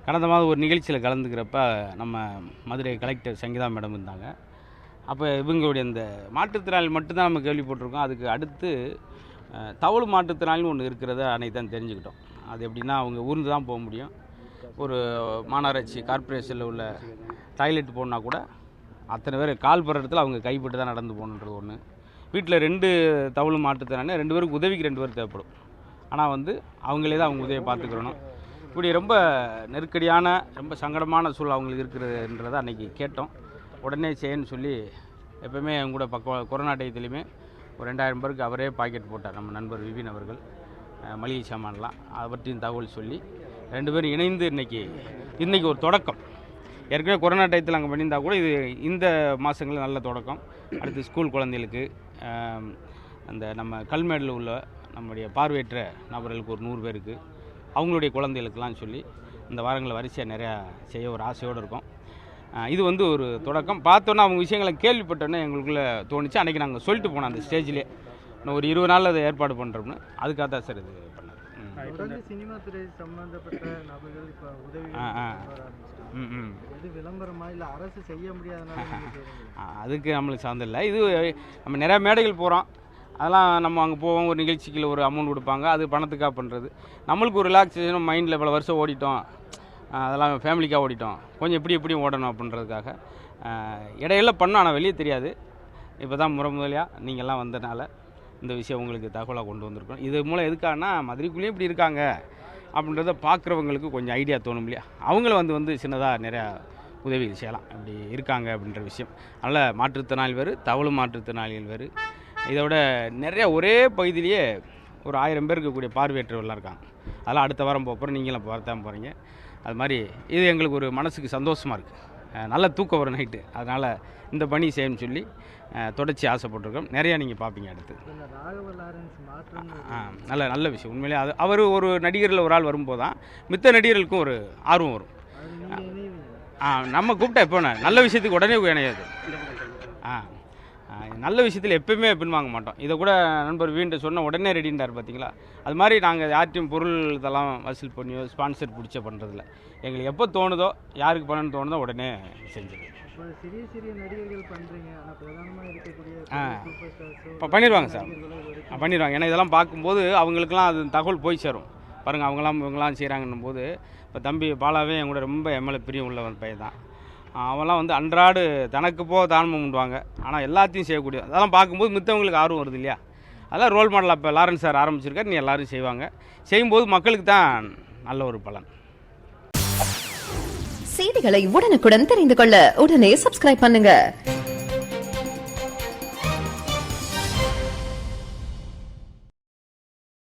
கடந்த மாதம் ஒரு நிகழ்ச்சியில் கலந்துக்கிறப்ப நம்ம மதுரை கலெக்டர் சங்கீதா மேடம் இருந்தாங்க. அப்போ இவங்களுடைய இந்த மாற்றுத்திறனாளி மட்டும்தான் நம்ம கேள்விப்பட்டிருக்கோம். அதுக்கு அடுத்து தவளு மாற்றுத்திறனாளின்னு ஒன்று இருக்கிறத அன்னைக்கு தான் தெரிஞ்சுக்கிட்டோம். அது எப்படின்னா அவங்க ஊர்ந்து தான் போக முடியும். ஒரு மாநகராட்சி கார்ப்பரேஷனில் உள்ள டாய்லெட் போனால் கூட அத்தனை பேர் கால் படுற இடத்துல அவங்க கைப்பட்டு தான் நடந்து போகணுன்றது ஒன்று. வீட்டில் 2 தவளு மாற்றுத்திறனாளி 2 பேருக்கு உதவிக்கு 2 பேர் தேவைப்படும். ஆனால் அவங்களே தான் அவங்க உதவியை பார்த்துக்கிறணும். இப்படி ரொம்ப நெருக்கடியான ரொம்ப சங்கடமான சூழல் அவங்களுக்கு இருக்கிறதுன்றதை அன்றைக்கி கேட்டோம். உடனே செய்யன்னு சொல்லி எப்போவுமே அவங்க கூட கொரோனா டயத்துலையுமே ஒரு 2000 பேருக்கு அவரே பாக்கெட் போட்டார். நம்ம நண்பர் விபின் அவர்கள் மளிகை சாமான்லாம் அதை பற்றியும் தகவல் சொல்லி 2 பேரும் இணைந்து இன்றைக்கி ஒரு தொடக்கம். ஏற்கனவே கொரோனா டயத்தில் அங்கே பண்ணியிருந்தால் கூட இது இந்த மாதங்களில் நல்ல தொடக்கம். அடுத்து ஸ்கூல் குழந்தைகளுக்கு அந்த நம்ம கல்மேடில் உள்ள நம்முடைய பார்வையற்ற நபர்களுக்கு ஒரு 100 பேருக்கு அவங்களுடைய குழந்தைகளுக்கெல்லாம் சொல்லி இந்த வாரங்களில் வரிசையாக நிறையா செய்ய ஒரு ஆசையோடு இருக்கும். இது ஒரு தொடக்கம். பார்த்தோன்னா அவங்க விஷயங்களை கேள்விப்பட்டோன்னே எங்களுக்குள்ளே தோணுச்சு. அன்றைக்கி நாங்கள் சொல்லிட்டு போனோம் அந்த ஸ்டேஜ்லேயே இன்னும் ஒரு 20 நாள் அதை ஏற்பாடு பண்ணுறோம்னு. அதுக்காக தான் சார் இது பண்ணது. சினிமா துறை சம்பந்தப்பட்ட நபர்கள் இப்போ உதவி விளம்பரமா இல்லை அரசு செய்ய முடியாதனால அதுக்கு நம்மளுக்கு சார்ந்தில்லை. இது நம்ம நிறையா மேடைகள் போகிறோம். அதெல்லாம் நம்ம அங்கே போவோம். ஒரு நிகழ்ச்சிக்கு ஒரு அமௌண்ட் கொடுப்பாங்க. அது பணத்துக்காக பண்ணுறது. நம்மளுக்கு ஒரு ரிலாக்ஸேஷன் மைண்டில் இவ்வளோ வருஷம் ஓடிட்டோம், அதெல்லாம் ஃபேமிலிக்காக ஓடிட்டோம், கொஞ்சம் எப்படியும் ஓடணும் அப்படின்றதுக்காக இடையில பண்ணோம். ஆனால் வெளியே தெரியாது. இப்போ தான் முதலியாக நீங்கள்லாம் வந்தனால இந்த விஷயம் உங்களுக்கு தகவலாக கொண்டு வந்திருக்கோம். இது மூலம் எதுக்காகனா மதுரைக்குள்ளேயும் இப்படி இருக்காங்க அப்படின்றத பார்க்குறவங்களுக்கு கொஞ்சம் ஐடியா தோணும் இல்லையா. அவங்கள சின்னதாக நிறையா உதவிகள் செய்யலாம். இப்படி இருக்காங்க அப்படின்ற விஷயம். அதனால் மாற்றுத்திறனாளி வேறு, தவளு மாற்றுத்திறனாளிகள் வேறு. இதை விட நிறையா ஒரே பகுதியிலேயே ஒரு 1000 பேர் இருக்கக்கூடிய பார்வையற்றவர்கள்லாம் இருக்காங்க. அதெல்லாம் அடுத்த வாரம் போகிறோம். நீங்களும் பார்த்தான் போகிறீங்க. அது மாதிரி இது எங்களுக்கு ஒரு மனசுக்கு சந்தோஷமாக இருக்குது. நல்ல தூக்கம் வரும் நைட்டு. அதனால் இந்த பணி செய்யணும்னு சொல்லி தொடர்ச்சி ஆசைப்பட்டிருக்கோம். நிறையா நீங்கள் பார்ப்பீங்க அடுத்து. நல்ல விஷயம். உண்மையிலே அவர் ஒரு நடிகரில் ஒரு ஆள் வரும்போது தான் மித்த நடிகர்களுக்கும் ஒரு ஆர்வம் வரும். நம்ம கூப்பிட்டா எப்போ நல்ல விஷயத்துக்கு உடனே இணையாது. நல்ல விஷயத்தில் எப்போயுமே பின்வாங்க மாட்டோம். இதை கூட நண்பர் வீண்ட சொன்ன உடனே ரெடின்றார் பார்த்தீங்களா. அது மாதிரி நாங்கள் யார்ட்டையும் பொருள் இதெல்லாம் வசூல் பண்ணியோ ஸ்பான்சர் பிடிச்ச பண்ணுறதில்ல. எங்களுக்கு எப்போ தோணுதோ, யாருக்கு பண்ணணும்னு தோணுதோ உடனே செஞ்சிடும். சிறிய நடிகர்கள் பண்ணுறீங்க, ஆனால் பிரதானமாக இருக்கக்கூடிய இப்போ பண்ணிடுவாங்க சார், பண்ணிடுவாங்க. ஏன்னா இதெல்லாம் பார்க்கும்போது அவங்களுக்குலாம் அது தகவல் போய் சேரும். பாருங்கள் இவங்களாம் செய்கிறாங்கன்னும் போது இப்போ தம்பி பாலாவே என் கூட ரொம்ப எம்எல்ஏ பிரியம் உள்ள ஒரு பையன் தான். அவன்லாம் அன்றாடு தனக்கு போக தானம் பண்ணுவாங்க. ஆனால் எல்லாத்தையும் செய்யக்கூடிய அதெல்லாம் பார்க்கும்போது மித்தவங்களுக்கு ஆர்வம் வருது இல்லையா. அதெல்லாம் ரோல் மாடலாக இப்போ லாரன்ஸ் சார் ஆரம்பிச்சிருக்காரு. நீ எல்லோரும் செய்வாங்க. செய்யும்போது மக்களுக்கு தான் நல்ல ஒரு பலன். செய்திகளை உடனுக்குடன் தெரிந்து கொள்ள உடனே சப்ஸ்கிரைப் பண்ணுங்க.